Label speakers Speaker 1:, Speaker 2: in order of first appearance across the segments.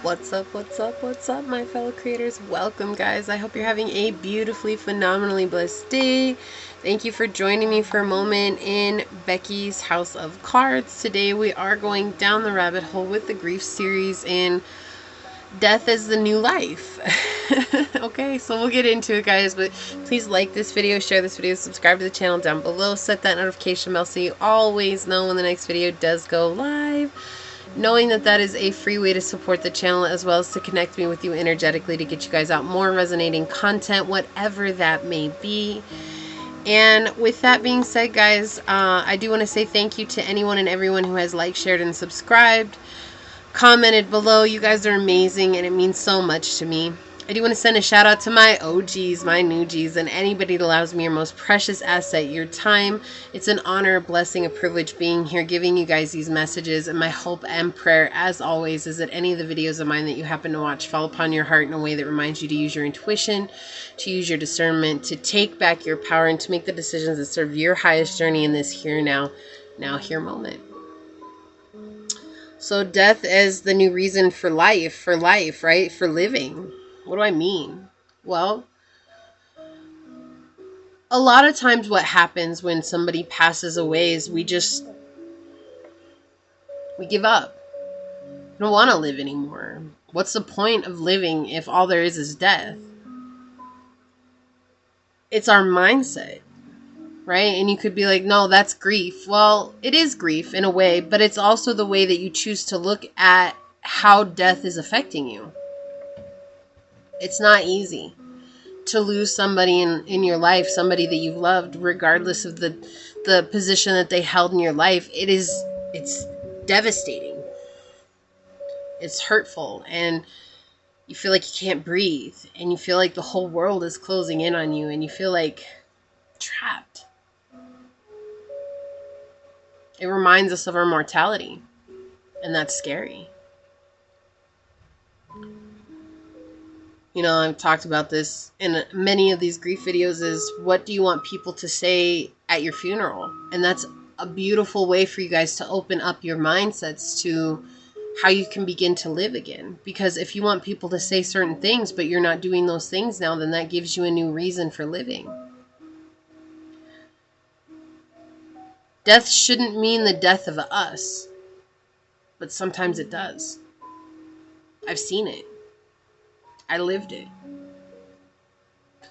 Speaker 1: What's up, what's up, what's up, my fellow creators? Welcome, guys. I hope you're having a beautifully, phenomenally blessed day. Thank you for joining me for a moment in Becky's House of Cards. Today, we are going down the rabbit hole with the grief series in Death is the New Life. Okay, so we'll get into it, guys, but please like this video, share this video, subscribe to the channel down below, set that notification bell so you always know when the next video does go live. Knowing that that is a free way to support the channel, as well as to connect me with you energetically to get you guys out more resonating content, whatever that may be. And with that being said, guys, I do want to say thank you to anyone and everyone who has liked, shared, and subscribed, commented below. You guys are amazing, and it means so much to me. I do want to send a shout out to my OGs, my new Gs, and anybody that allows me your most precious asset, your time. It's an honor, a blessing, a privilege being here, giving you guys these messages. And my hope and prayer, as always, is that any of the videos of mine that you happen to watch fall upon your heart in a way that reminds you to use your intuition, to use your discernment, to take back your power, and to make the decisions that serve your highest journey in this here, now, here moment. So death is the new reason for life, right? For living. What do I mean? Well, a lot of times what happens when somebody passes away is we give up. We don't want to live anymore. What's the point of living if all there is death? It's our mindset, right? And you could be like, no, that's grief. Well, it is grief in a way, but it's also the way that you choose to look at how death is affecting you. It's not easy to lose somebody in your life, somebody that you've loved, regardless of the position that they held in your life. It's devastating. It's hurtful, and you feel like you can't breathe, and you feel like the whole world is closing in on you, and you feel like trapped. It reminds us of our mortality, and that's scary. You know, I've talked about this in many of these grief videos, is what do you want people to say at your funeral? And that's a beautiful way for you guys to open up your mindsets to how you can begin to live again. Because if you want people to say certain things, but you're not doing those things now, then that gives you a new reason for living. Death shouldn't mean the death of us, but sometimes it does. I've seen it. I lived it. You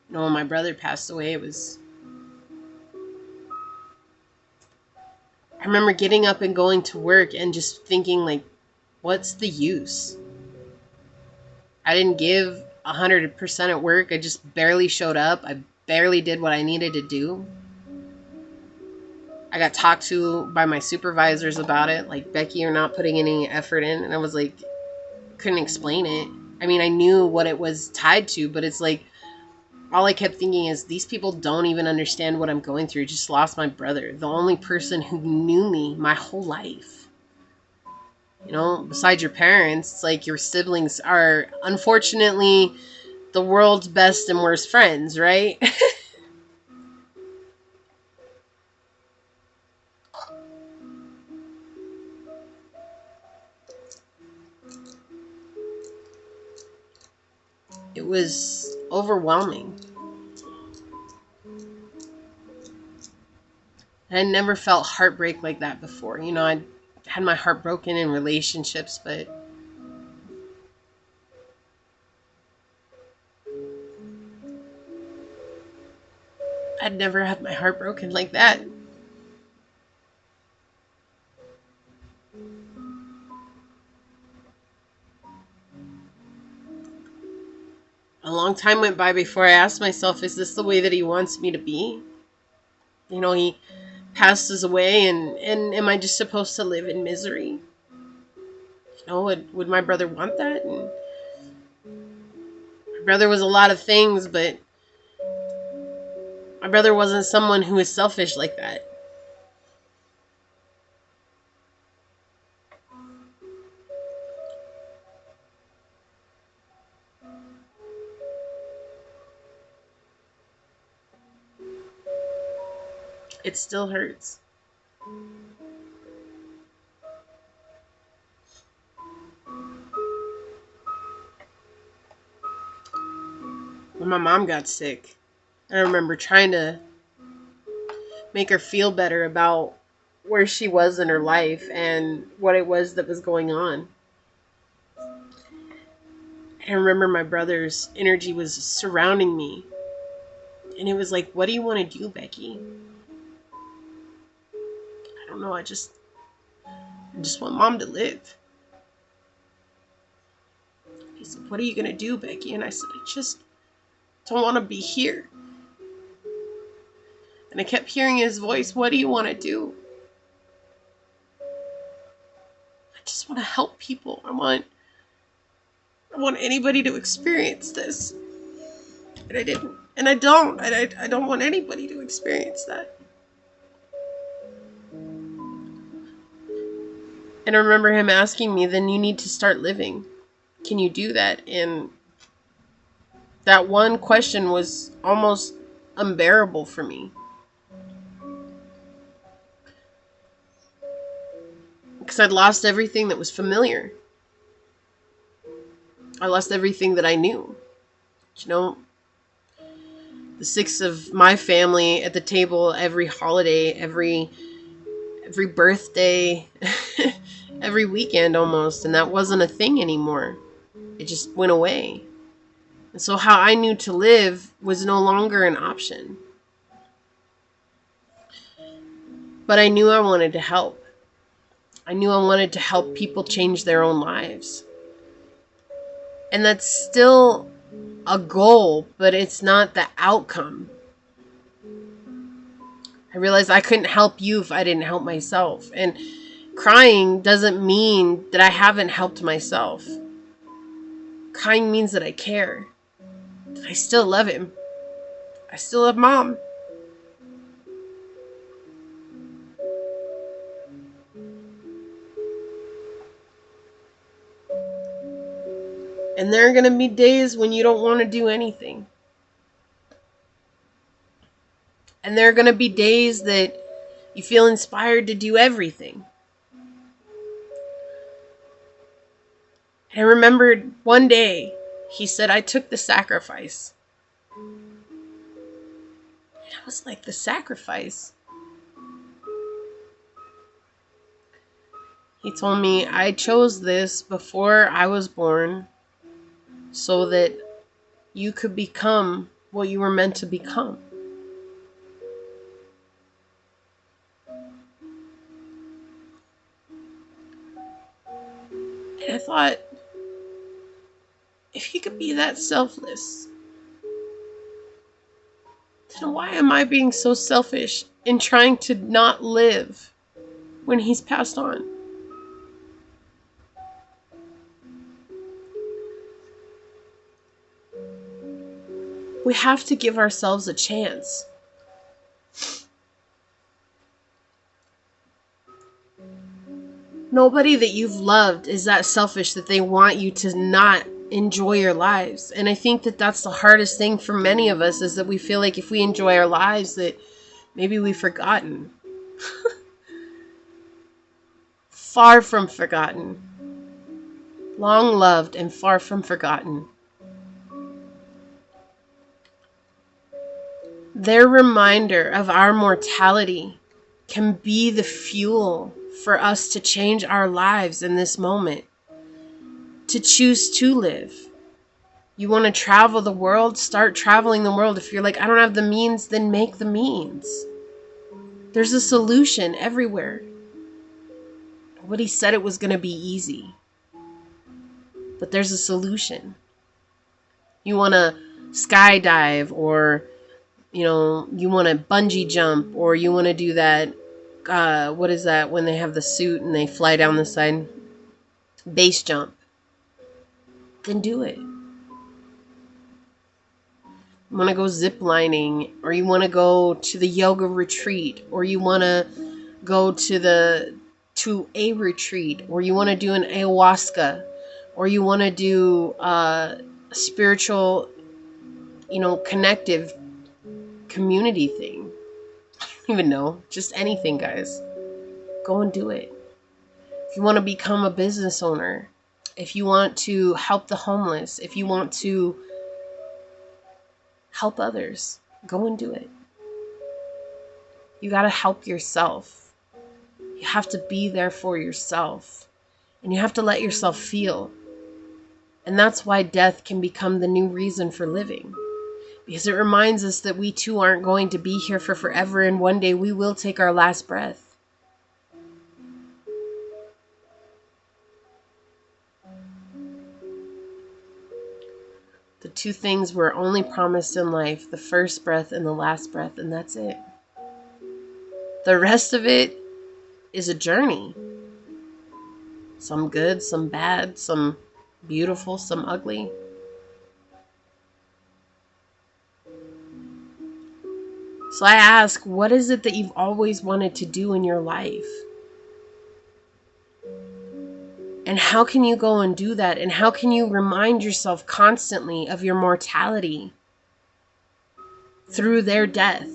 Speaker 1: know, when my brother passed away, I remember getting up and going to work and just thinking, like, what's the use? I didn't give 100% at work. I just barely showed up. I barely did what I needed to do. I got talked to by my supervisors about it. Like, Becky, you're not putting any effort in. And I was like, couldn't explain it. I mean, I knew what it was tied to, but it's like, all I kept thinking is, these people don't even understand what I'm going through. I just lost my brother, the only person who knew me my whole life. You know, besides your parents, it's like your siblings are, unfortunately, the world's best and worst friends, right? It was overwhelming. I never felt heartbreak like that before. You know, I had my heart broken in relationships, but I'd never had my heart broken like that. A long time went by before I asked myself, is this the way that he wants me to be? You know, he passes away, and am I just supposed to live in misery? You know, would my brother want that? And my brother was a lot of things, but my brother wasn't someone who was selfish like that. It still hurts. when my mom got sick. I remember trying to make her feel better about where she was in her life and what it was that was going on. I remember my brother's energy was surrounding me. And it was like, what do you want to do, Becky? I don't know. I just want mom to live. He said, what are you going to do, Becky? And I said, I just don't want to be here. And I kept hearing his voice, what do you want to do? I just want to help people. I want anybody to experience this. And I didn't. And I don't. I don't want anybody to experience that. And I remember him asking me, then you need to start living. Can you do that? And that one question was almost unbearable for me. Because I'd lost everything that was familiar. I lost everything that I knew. You know, the six of my family at the table every holiday, every birthday, every weekend almost. And that wasn't a thing anymore. It just went away. And so how I knew to live was no longer an option. But I knew I wanted to help. I knew I wanted to help people change their own lives. And that's still a goal, but it's not the outcome. I realized I couldn't help you if I didn't help myself. And crying doesn't mean that I haven't helped myself. Crying means that I care. That I still love him. I still love mom. And there are going to be days when you don't want to do anything. And there are going to be days that you feel inspired to do everything. And I remembered one day, he said, I took the sacrifice. And I was like, the sacrifice? He told me, I chose this before I was born so that you could become what you were meant to become. And I thought, if he could be that selfless, then why am I being so selfish in trying to not live when he's passed on? We have to give ourselves a chance. Nobody that you've loved is that selfish that they want you to not enjoy your lives. And I think that that's the hardest thing for many of us, is that we feel like if we enjoy our lives that maybe we've forgotten. Far from forgotten. Long loved and far from forgotten. Their reminder of our mortality can be the fuel for us to change our lives in this moment. To choose to live. You want to travel the world? Start traveling the world. If you're like, I don't have the means, then make the means. There's a solution everywhere. Nobody said it was going to be easy. But there's a solution. You want to skydive, or you want to bungee jump, or you want to do that, what is that when they have the suit and they fly down the side? Base jump. Then do it. You want to go zip lining, or you want to go to the yoga retreat, or you want to go to a retreat, or you want to do an ayahuasca, or you want to do a spiritual, connective community thing. I don't even know. Just anything, guys. Go and do it. If you want to become a business owner, if you want to help the homeless, if you want to Help others. Go and do it. You got to help yourself. You have to be there for yourself. And you have to let yourself feel. And that's why death can become the new reason for living. Because it reminds us that we too aren't going to be here for forever, and one day we will take our last breath. The two things we're only promised in life, the first breath and the last breath, and that's it. The rest of it is a journey. Some good, some bad, some beautiful, some ugly. So I ask, what is it that you've always wanted to do in your life? And how can you go and do that? And how can you remind yourself constantly of your mortality through their death?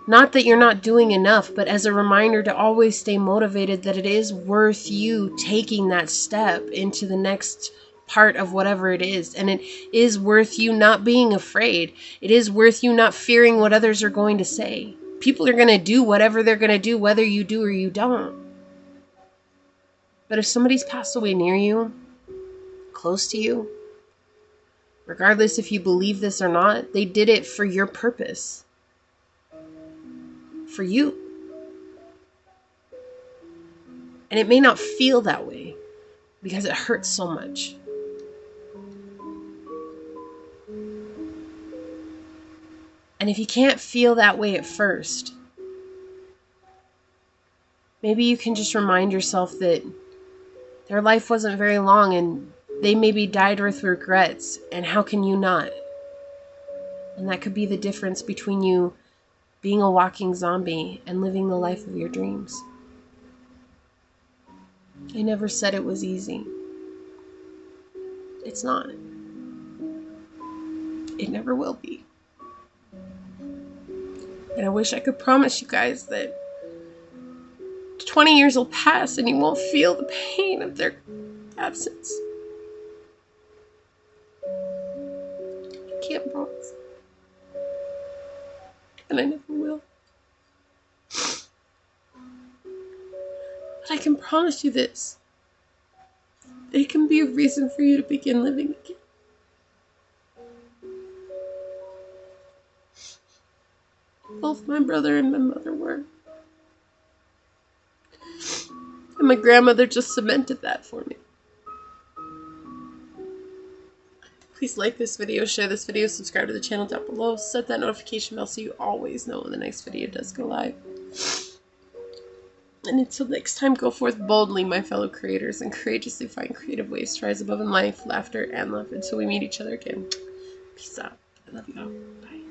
Speaker 1: Not that you're not doing enough, but as a reminder to always stay motivated, that it is worth you taking that step into the next part of whatever it is. And it is worth you not being afraid. It is worth you not fearing what others are going to say. People are going to do whatever they're going to do, whether you do or you don't. But if somebody's passed away near you, close to you, regardless if you believe this or not, they did it for your purpose. For you. And it may not feel that way because it hurts so much. And if you can't feel that way at first, maybe you can just remind yourself that their life wasn't very long and they maybe died with regrets, and how can you not? And that could be the difference between you being a walking zombie and living the life of your dreams. I never said it was easy. It's not. It never will be. And I wish I could promise you guys that 20 years will pass and you won't feel the pain of their absence. I can't promise. And I never will. But I can promise you this. It can be a reason for you to begin living again. Both my brother and my mother were. And my grandmother just cemented that for me. Please like this video, share this video, subscribe to the channel down below, set that notification bell so you always know when the next video does go live. And until next time, go forth boldly, my fellow creators, and courageously find creative ways to rise above in life, laughter, and love until we meet each other again. Peace out. I love you all. Bye.